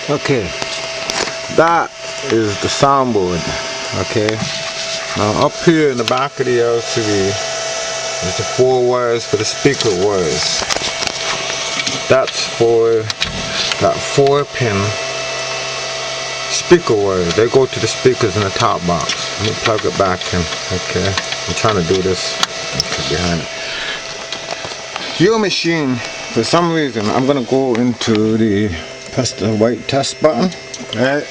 Okay, that is the soundboard. Okay, now up here in the back of the LCD is the 4 wires for the speaker wires. That's for that 4-pin speaker wire. They go to the speakers in the top box. Let me plug it back in. Okay, I'm trying to do this behind it. Your machine, for some reason, I'm gonna go into press the white test button, right?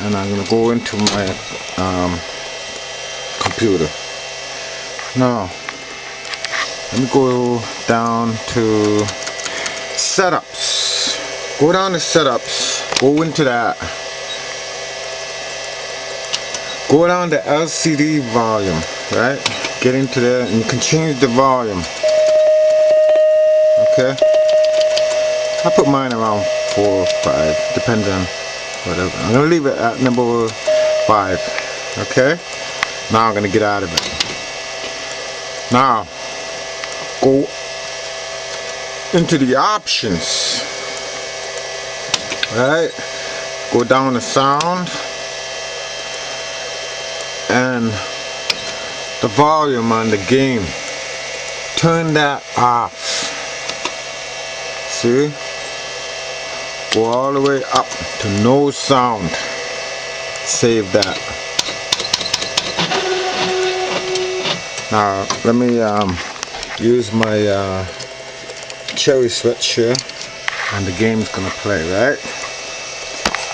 And I'm gonna go into my computer. Now, let me go down to setups. Go down to setups. Go into that. Go down to LCD volume, right? Get into there and you can change the volume. Okay. I put mine around 4 or 5, depending on whatever. I'm gonna leave it at number 5. Okay. Now I'm gonna get out of it. Now, go into the options. Right. Go down to sound and the volume on the game. Turn that off. See? Go all the way up to no sound. Save that. Now let me use my cherry switch here, and the game's gonna play, right?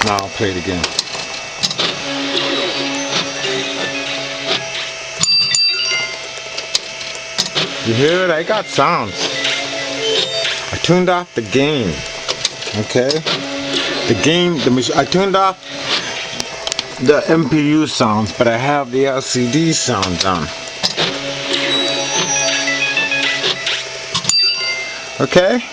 Now I'll play it again. You hear it? I got sounds. I turned off the game. Okay? The game, I turned off the MPU sounds, but I have the LCD sounds on. Okay?